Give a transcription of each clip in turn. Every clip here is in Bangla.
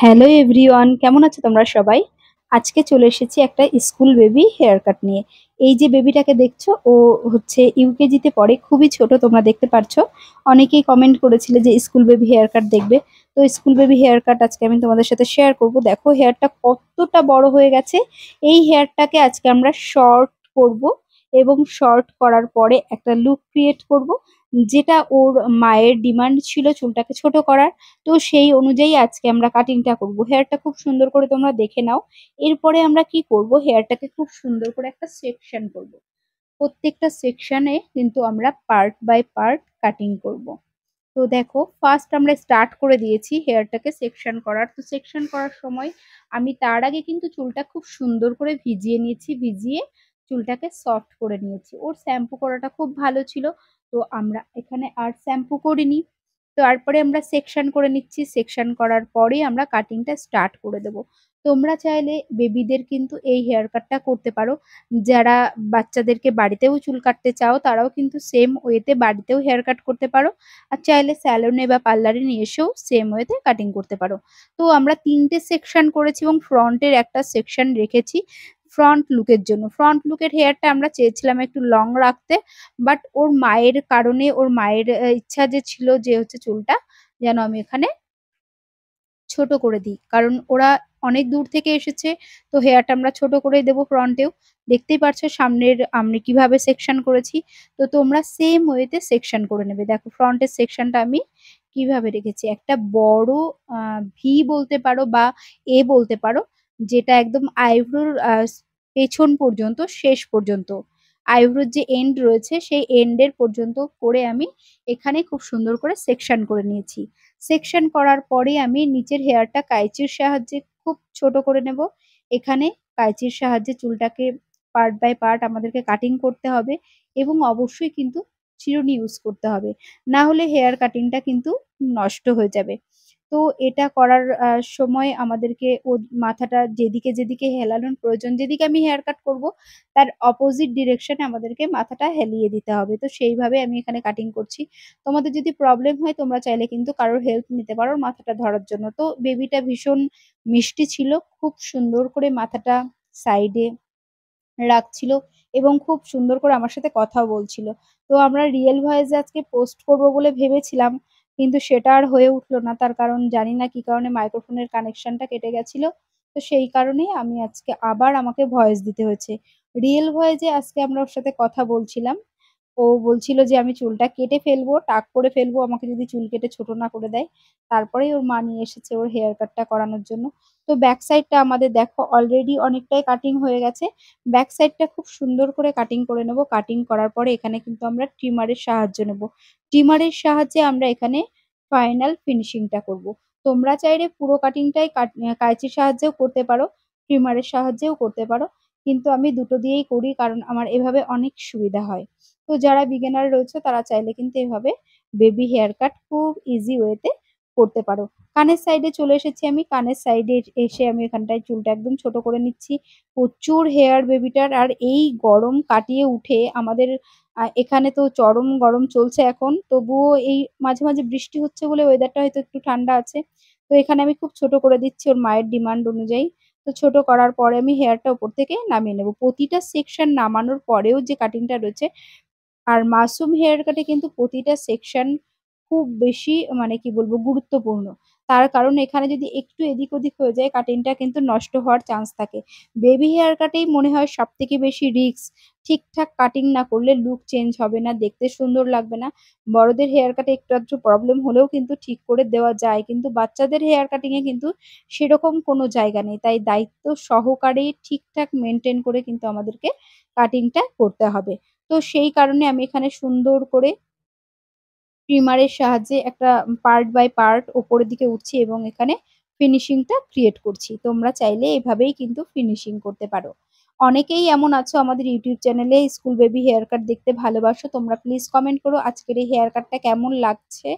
হ্যালো এভরিওয়ান, কেমন আছো তোমরা সবাই? আজকে চলে এসেছি একটা স্কুল বেবি হেয়ার কাট নিয়ে। এই যে বেবিটাকে দেখছো, ও হচ্ছে ইউকেজিতে পড়ে, খুবই ছোট, তোমরা দেখতে পারছো। অনেকেই কমেন্ট করেছিলে যে স্কুল বেবি হেয়ার কাট দেখবে। তো স্কুল বেবি হেয়ার কাট আজকে আমি তোমাদের সাথে শেয়ার করব। দেখো হেয়ারটা কতটা বড় হয়ে গেছে। এই হেয়ারটাকে আজকে আমরা শর্ট করব, এবং শর্ট করার পরে একটা লুক ক্রিয়েট করব, যেটা ওর মায়ের ডিমান্ড ছিল চুলটাকে ছোট করার। তো সেই অনুযায়ী আজকে আমরা কাটিংটা করব। হেয়ারটা খুব সুন্দর করে তোমরা দেখে নাও। এরপরে আমরা কি করব, হেয়ারটাকে খুব সুন্দর করে একটা সেকশন করব। প্রত্যেকটা সেকশনে কিন্তু আমরা পার্ট বাই পার্ট কাটিং করব। তো দেখো, ফার্স্ট আমরা স্টার্ট করে দিয়েছি হেয়ারটাকে সেকশন করার। তো সেকশন করার সময় আমি তার আগে কিন্তু চুলটা খুব সুন্দর করে ভিজিয়ে নিয়েছি, ভিজিয়ে চুলটাকে সফট করে নিয়েছি। ওর শ্যাম্পু করাটা খুব ভালো ছিল, তো আমরা এখানে আর শ্যাম্পু করিনি। তারপরে আমরা সেকশন করে নিচ্ছি, সেকশন করার পরে আমরা কাটিংটা স্টার্ট করে দেব। তোমরা চাইলে বেবিদের কিন্তু এই হেয়ার কাটটা করতে পারো। যারা বাচ্চাদেরকে বাড়িতেও চুল কাটতে চাও, তারাও কিন্তু সেম ওয়েতে বাড়িতেও হেয়ার কাট করতে পারো। আর চাইলে স্যালনে বা পার্লারে নিয়ে এসেও সেম ওয়েতে কাটিং করতে পারো। তো আমরা ৩টে সেকশন করেছি এবং ফ্রন্টের একটা সেকশন রেখেছি ফ্রন্ট লুকের জন্য। ফ্রন্ট লুকের হেয়ারটা আমরা চেয়েছিলাম একটু লং রাখতে, বাট ওর মায়ের কারণে, ওর মায়ের ইচ্ছা যে ছিল যে হচ্ছে চুলটা যেন আমি এখানে ছোট করে দিই, কারণ ওরা অনেক দূর থেকে এসেছে। তো হেয়ারটা আমরা ছোট করেই দেবো ফ্রন্টেও। দেখতেই পারছো সামনের আমি কিভাবে সেকশন করেছি। তো তোমরা সেম ওয়েতে সেকশন করে নেবে। দেখো ফ্রন্টের সেকশনটা আমি কিভাবে রেখেছি, একটা বড় ভি বলতে পারো বা এ বলতে পারো, যেটা একদম আইব্রোর পেছন পর্যন্ত, শেষ পর্যন্ত আইব্রোর যে এন্ড রয়েছে সেই এন্ডের পর্যন্ত করে আমি এখানে খুব সুন্দর করে সেকশন করে নিয়েছি। সেকশন করার পরে আমি নিচের হেয়ারটা কাঁচির সাহায্যে খুব ছোট করে নেব। এখানে কাঁচির সাহায্যে চুলটাকে পার্ট বাই পার্ট আমাদেরকে কাটিং করতে হবে, এবং অবশ্যই কিন্তু চিরুনি ইউজ করতে হবে, না হলে হেয়ার কাটিংটা কিন্তু নষ্ট হয়ে যাবে। তো এটা করার সময় আমাদেরকে ও মাথাটা যেদিকে যেদিকে হেলানোর প্রয়োজন, যেদিকে আমি হেয়ার কাট করব তার অপোজিট ডিরেকশনে আমাদেরকে মাথাটা হেলিয়ে দিতে হবে। তো সেইভাবে আমি এখানে কাটিং করছি। তোমাদের যদি প্রবলেম হয় তোমরা চাইলে কিন্তু কারোর হেল্প নিতে পারো মাথাটা ধরার জন্য। তো বেবিটা ভীষণ মিষ্টি ছিল, খুব সুন্দর করে মাথাটা সাইডে রাখছিল এবং খুব সুন্দর করে আমার সাথে কথাও বলছিল। তো আমরা রিয়েল ভয়েসে আজকে পোস্ট করব বলে ভেবেছিলাম, কিন্তু সেটা আর হয়ে উঠলো না। তার কারণ জানি না কি কারণে মাইক্রোফোনের কানেকশনটা কেটে গেছিল। তো সেই কারণেই আমি আজকে আবার আমাকে ভয়েস দিতে হয়েছে। রিয়েল ভয়েসে আজকে আমরা ওর সাথে কথা বলছিলাম। ও বলছিল যে আমি চুলটা কেটে ফেলবো, টাক করে ফেলবো, আমাকে যদি চুল কেটে ছোট না করে দেয়। তারপরেই ওর মা নিয়ে এসেছে ওর হেয়ার কাটটা করানোর জন্য। তো ব্যাক সাইডটা আমাদের দেখো অলরেডি অনেকটাই কাটিং হয়ে গেছে। ব্যাক সাইডটা খুব সুন্দর করে কাটিং করে নেব। কাটিং করার পরে এখানে কিন্তু আমরা ট্রিমারের সাহায্য নেব। ট্রিমারের সাহায্যে আমরা এখানে ফাইনাল ফিনিশিংটা করব। তোমরা চাইলে পুরো কাটিংটাই কাঁচির সাহায্যেও করতে পারো, ট্রিমারের সাহায্যেও করতে পারো, কিন্তু আমি দুটো দিয়েই করি কারণ আমার এভাবে অনেক সুবিধা হয়। তো যারা বিগিনার রয়েছে তারা চাইলে কিন্তু এভাবে বেবি হেয়ার কাট খুব ইজি ওয়েতে করতে পারো। কানের সাইডে চলে এসেছি আমি। কানের সাইডে এসে আমি এখানটায় চুলটা একদম ছোট করে নিচ্ছি। প্রচুর হেয়ার বেবিটার, আর এই গরম কাটিয়ে উঠে আমাদের এখানে তো চরম গরম চলছে এখন। তবুও এই মাঝে মাঝে বৃষ্টি হচ্ছে বলে ওয়েদারটা হয়তো একটু ঠান্ডা আছে। তো এখানে আমি খুব ছোট করে দিচ্ছি ওর মায়ের ডিমান্ড অনুযায়ী। তো ছোট করার পরে আমি হেয়ারটা উপর থেকে নামিয়ে নেব। প্রতিটা সেকশন নামানোর পরেও যে কাটিংটা রয়েছে, আর মাসুম হেয়ার কাটে কিন্তু প্রতিটা সেকশন খুব বেশি মানে কি বলবো গুরুত্বপূর্ণ। তার কারণ এখানে যদি একটু এদিক ওদিক হয়ে যায় কাটিংটা কিন্তু নষ্ট হওয়ার চান্স থাকে। বেবি হেয়ার কাটেই মনে হয় সব থেকে বেশি রিস্ক। ঠিকঠাক কাটিং না করলে লুক চেঞ্জ হবে না, দেখতে সুন্দর লাগবে না। বড়দের হেয়ার কাটে একটু আধটু প্রবলেম হলেও কিন্তু ঠিক করে দেওয়া যায়, কিন্তু বাচ্চাদের হেয়ার কাটিং এ কিন্তু সেরকম কোনো জায়গা নেই। তাই দায়িত্ব সহকারে ঠিকঠাক মেনটেন করে কিন্তু আমাদেরকে কাটিংটা করতে হবে। তো সেই কারণে আমি এখানে সুন্দর করে ট্রিমারের সাহায্যে একটা পার্ট বাই পার্ট ওপরের দিকে উঠছি এবং এখানে ফিনিশিংটা ক্রিয়েট করছি। তোমরা চাইলে এভাবেই কিন্তু ফিনিশিং করতে পারো। অনেকেই এমন আছো আমাদের ইউটিউব চ্যানেলে স্কুল বেবি হেয়ার কাট দেখতে ভালোবাসো, তোমরা প্লিজ কমেন্ট করো আজকের এই হেয়ার কাটটা কেমন লাগছে।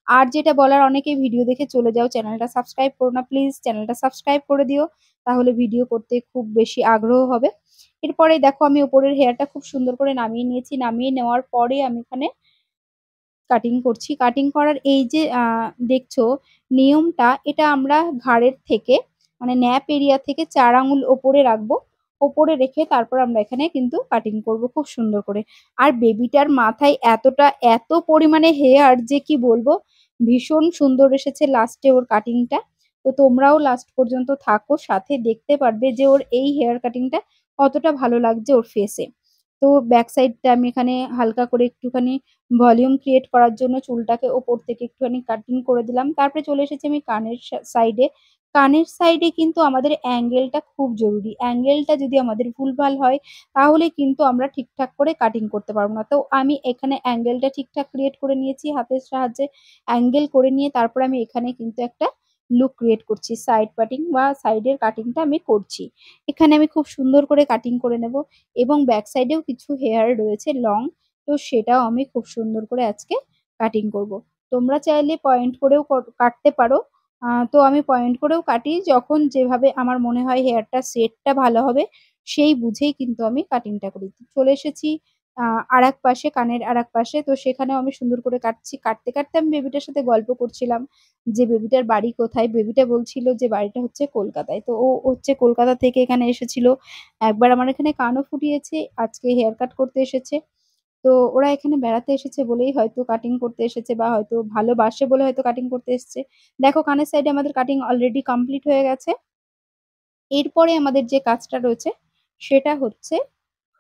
আর যেটা বলার, অনেকেই ভিডিও দেখে চলে যাও, চ্যানেলটা সাবস্ক্রাইব করো না, প্লিজ চ্যানেলটা সাবস্ক্রাইব করে দিও, তাহলে ভিডিও করতে খুব বেশি আগ্রহ হবে। এরপরে দেখো আমি উপরের হেয়ারটা খুব সুন্দর করে নামিয়ে নিয়েছি। নামিয়ে নেওয়ার পরে আমি এখানে কাটিং করছি। কাটিং করার এই যে দেখছো নিয়মটা, এটা আমরা ঘাড়ের থেকে মানে ন্যাপ এরিয়া থেকে ৪ আঙুল ওপরে রাখবো। ওপরে রেখে তারপর আমরা এখানে কিন্তু কাটিং করব খুব সুন্দর করে। আর বেবিটার মাথায় এত পরিমাণে হেয়ার যে কি বলবো, ভীষণ সুন্দর এসেছে লাস্টে ওর কাটিংটা। তো তোমরাও লাস্ট পর্যন্ত থাকো, সাথে দেখতে পারবে যে ওর এই হেয়ার কাটিংটা কতটা ভালো লাগছে ওর ফেসে। তো ব্যাক সাইডটা আমি এখানে হালকা করে একটুখানি ভলিউম ক্রিয়েট করার জন্য চুলটাকে ওপর থেকে একটুখানি কাটিং করে দিলাম। তারপরে চলে এসেছি আমি কানের সাইডে। কানের সাইডে কিন্তু আমাদের অ্যাঙ্গেলটা খুব জরুরি। অ্যাঙ্গেলটা যদি আমাদের ভুলভাল হয় তাহলে কিন্তু আমরা ঠিকঠাক করে কাটিং করতে পারবো না। তো আমি এখানে অ্যাঙ্গেলটা ঠিকঠাক ক্রিয়েট করে নিয়েছি হাতের সাহায্যে। অ্যাঙ্গেল করে নিয়ে তারপরে আমি এখানে কিন্তু একটা লুক ক্রিয়েট করছি। সাইড কাটিং বা সাইডের কাটিংটা আমি করছি। এখানে আমি খুব সুন্দর করে কাটিং করে নেব এবং ব্যাক সাইডেও কিছু হেয়ার রয়েছে লং, তো সেটাও আমি খুব সুন্দর করে আজকে কাটিং করব। তোমরা চাইলে পয়েন্ট করেও কাটতে পারো। তো আমি পয়েন্ট করেও কাটি, যখন যেভাবে আমার মনে হয় হেয়ারটা সেটটা ভালো হবে সেই বুঝেই কিন্তু আমি কাটিংটা করি। চলে এসেছি আরেক পাশে, কানের আরেক পাশে। তো সেখানেও আমি সুন্দর করে কাটছি। কাটতে, কাটতে আমি বেবিটার সাথে গল্প করছিলাম যে বেবিটার বাড়ি কোথায়? বেবিটা বলছিল যে বাড়িটা হচ্ছে কলকাতায়। তো ও হচ্ছে কলকাতা থেকে এখানে এসেছিল। একবার আমার এখানে কানও ফুটিয়েছে, আজকে হেয়ার কাট করতে এসেছে। তো ওরা এখানে বেড়াতে এসেছে বলেই হয়তো কাটিং করতে এসেছে, বা হয়তো ভালোবাসে বলে হয়তো কাটিং করতে এসছে। দেখো কানের সাইডে আমাদের কাটিং অলরেডি কমপ্লিট হয়ে গেছে। এরপরে আমাদের যে কাজটা রয়েছে সেটা হচ্ছে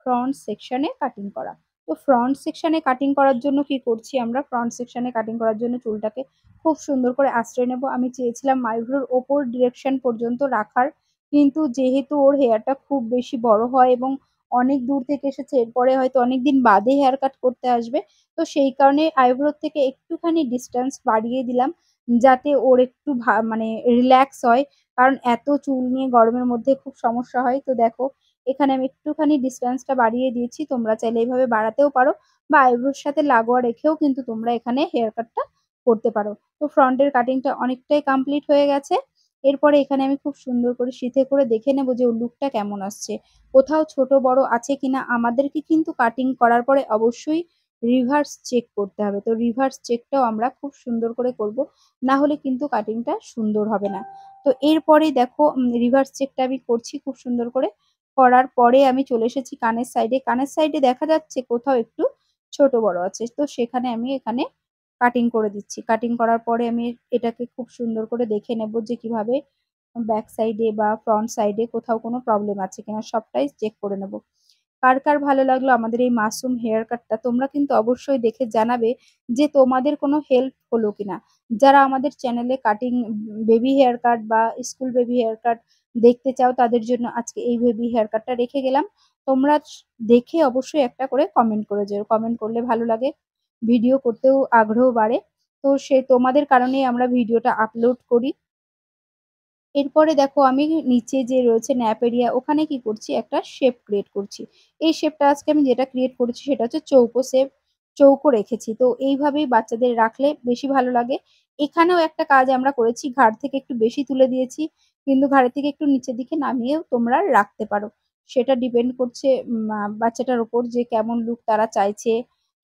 ফ্রন্ট সেকশনে কাটিং করা। তো ফ্রন্ট সেকশনে কাটিং করার জন্য কি করছি আমরা, ফ্রন্ট সেকশনে কাটিং করার জন্য চুলটাকে খুব সুন্দর করে আঁচড়ে নেব। আমি চেয়েছিলাম আইব্রোর ওপর ডিরেকশন পর্যন্ত রাখার, কিন্তু যেহেতু ওর হেয়ারটা খুব বেশি বড় হয় এবং অনেক দূর থেকে এসেছে, এরপরে হয়তো অনেকদিন বাদে হেয়ার কাট করতে আসবে, তো সেই কারণে আইব্রোর থেকে একটুখানি ডিস্টেন্স বাড়িয়ে দিলাম, যাতে ওর একটু মানে রিল্যাক্স হয়। কারণ এত চুল নিয়ে গরমের মধ্যে খুব সমস্যা হয়। তো দেখো এখানে আমি একটুখানি ডিসট্যান্সটা বাড়িয়ে দিয়েছি। তোমরা চাইলে এইভাবে বাড়াতেও পারো, বা আইব্রোর সাথে লাগোয়া রেখেও কিন্তু তোমরা এখানে হেয়ার কাটটা করতে পারো। তো ফ্রন্টের কাটিংটা অনেকটাই কমপ্লিট হয়ে গেছে। এরপরে এখানে আমি খুব সুন্দর করে সিথে করে দেখে নেব যে ওর লুকটা কেমন আসছে। কোথাও ছোট বড় আছে কিনা আমাদেরকে কিন্তু কাটিং করার পরে অবশ্যই রিভার্স চেক করতে হবে। তো রিভার্স চেকটাও আমরা খুব সুন্দর করে করব, না হলে কিন্তু কাটিংটা সুন্দর হবে না। তো এরপরেই দেখো রিভার্স চেকটা আমি করছি খুব সুন্দর করে। করার পরে আমি চলে এসেছি কানের সাইডে। কানের সাইডে দেখা যাচ্ছে কোথাও একটু ছোট বড় আছে। তো সেখানে আমি এখানে কাটিং করে দিচ্ছি। কাটিং করার পরে আমি এটাকে খুব সুন্দর করে দেখে নেব যে কিভাবে ব্যাক সাইডে বা ফ্রন্ট সাইডে কোথাও কোনো প্রবলেম আছে কিনা সবটাই চেক করে নেব। কার, কার ভালো লাগলো আমাদের এই মাশরুম হেয়ার কাটটা তোমরা কিন্তু অবশ্যই দেখে জানাবে যে তোমাদের কোনো হেল্প হলো কিনা। যারা আমাদের চ্যানেলে কাটিং বেবি হেয়ার কাট বা স্কুল বেবি হেয়ার কাট দেখতে চাও তাদের জন্য আজকে এই বেবি হেয়ার কাটটা রেখে গেলাম। তোমরা দেখে অবশ্যই একটা করে কমেন্ট করে যেও। কমেন্ট করলে ভালো লাগে। ভিডিও করতেও আগ্রহ বাড়ে। তো সে তোমাদের কারণেই আমরা ভিডিওটা আপলোড করি। এরপরে দেখো আমি নিচে যে রয়েছে ন্যাপ এরিয়া ওখানে কি করছি, একটা শেপ ক্রিয়েট করছি। এই শেপটা আজকে আমি যেটা ক্রিয়েট করেছি সেটা হচ্ছে চৌকো শেপ, চৌকো রেখেছি। তো এইভাবেই বাচ্চাদের রাখলে বেশি ভালো লাগে। এখানেও একটা কাজ আমরা করেছি, ঘাড় থেকে একটু বেশি তুলে দিয়েছি, কিন্তু ঘাড়ের থেকে একটু নিচের দিকে নামিয়েও তোমরা রাখতে পারো। সেটা ডিপেন্ড করছে বাচ্চাটার উপর যে কেমন লুক তারা চাইছে,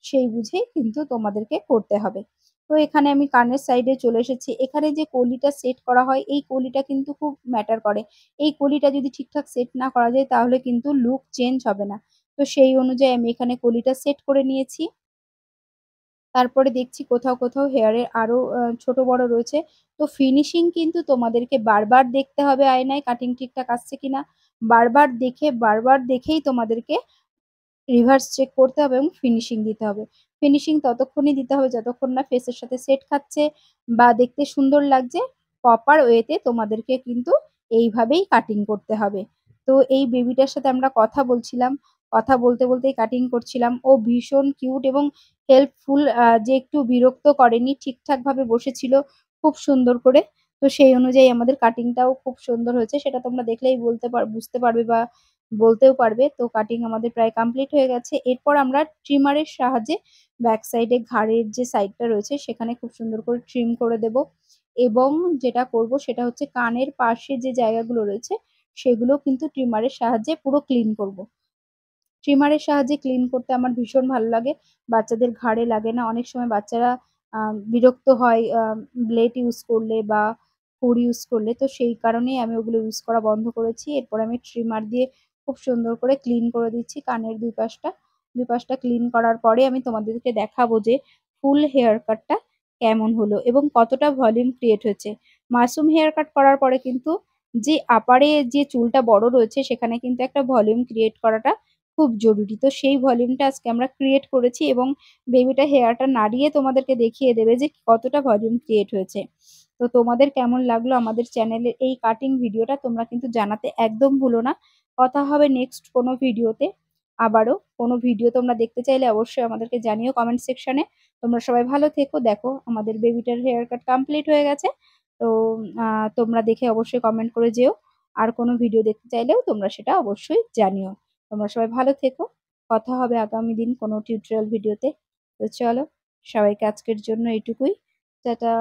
সেই বুঝেই কিন্তু তোমাদেরকে করতে হবে। তো এখানে আমি কানের সাইডে চলে এসেছি। এখানে যে কলিটা সেট করা হয় এই কলিটা কিন্তু খুব ম্যাটার করে। এই কলিটা যদি ঠিকঠাক সেট না করা যায় তাহলে কিন্তু লুক চেঞ্জ হবে না। তো সেই অনুযায়ী আমি এখানে কলিটা সেট করে নিয়েছি। তারপরে দেখছি কোথাও, কোথাও হেয়ারের আরো ছোট বড় রয়েছে। তো ফিনিশিং কিন্তু তোমাদেরকে বারবার দেখতে হবে আয়নায় কাটিং ঠিকঠাক আসছে কিনা। বারবার দেখে বারবার দেখেই তোমাদেরকে রিভার্স চেক করতে হবে এবং ফিনিশিং দিতে হবে। ফিনিশিং ততক্ষণই দিতে হবে যতক্ষণ না ফেসের সাথে সেট খাচ্ছে বা দেখতে সুন্দর লাগছে। প্রপার ওয়েতে তোমাদেরকে কিন্তু এইভাবেই কাটিং করতে হবে। তো এই বেবিটার সাথে আমরা কথা বলছিলাম। কথা বলতে, বলতেই কাটিং করছিলাম। ও ভীষণ কিউট এবং হেল্পফুল, যে একটু বিরক্ত করেনি। ঠিকঠাকভাবে বসেছিল খুব সুন্দর করে। তো সেই অনুযায়ী আমাদের কাটিংটাও খুব সুন্দর হয়েছে। সেটা তোমরা দেখলেই বুঝতে পারবে বা বলতেও পারবে। তো কাটিং আমাদের প্রায় কমপ্লিট হয়ে গেছে। এরপর আমরা ট্রিমারের সাহায্যে ব্যাক সাইডে ঘাড়ের যে সাইডটা রয়েছে সেখানে খুব সুন্দর করে ট্রিম করে দেব, এবং যেটা করব সেটা হচ্ছে কানের পাশে যে জায়গাগুলো রয়েছে সেগুলো কিন্তু ট্রিমারের সাহায্যে পুরো ক্লিন করব। ট্রিমারের সাহায্যে ক্লিন করতে আমার ভীষণ ভালো লাগে। বাচ্চাদের ঘাড়ে লাগে না। অনেক সময় বাচ্চারা বিরক্ত হয় ব্লেড ইউজ করলে বা ছুরি ইউজ করলে। তো সেই কারণেই আমি ওগুলো ইউজ করা বন্ধ করেছি। এরপর আমি ট্রিমার দিয়ে খুব সুন্দর করে ক্লিন করে দিচ্ছি কানের ২ পাশটা। ২ পাশটা ক্লিন করার পরে আমি তোমাদেরকে দেখাবো যে ফুল হেয়ার কাটটা কেমন হলো এবং কতটা ভলিউম ক্রিয়েট হয়েছে। মাসুম হেয়ার কাট করার পরে কিন্তু যে আপারে যে চুলটা বড় রয়েছে সেখানে কিন্তু একটা ভলিউম ক্রিয়েট করাটা খুব জরুরি। তো সেই ভলিউমটা আজকে আমরা ক্রিয়েট করেছি এবং বেবিটা হেয়ারটা নাড়িয়ে তোমাদেরকে দেখিয়ে দেবে যে কতটা ভলিউম ক্রিয়েট হয়েছে। তো তোমাদের কেমন লাগলো আমাদের চ্যানেলের এই কাটিং ভিডিওটা তোমরা কিন্তু জানাতে একদম ভুলো না। কথা হবে নেক্সট কোনো ভিডিওতে আবারও। কোনো ভিডিও তোমরা দেখতে চাইলে অবশ্যই আমাদেরকে জানিও কমেন্ট সেকশনে। তোমরা সবাই ভালো থেকো। দেখো আমাদের বেবিটার হেয়ার কাট কমপ্লিট হয়ে গেছে। তো তোমরা দেখে অবশ্যই কমেন্ট করে যেও। আর কোনো ভিডিও দেখতে চাইলেও তোমরা সেটা অবশ্যই জানিও। তোমরা সবাই ভালো থেকো। কথা হবে আগামী দিন কোনো টিউটোরিয়াল ভিডিওতে। তো চলো সবাইকে আজকের জন্য এইটুকুই। টাটা।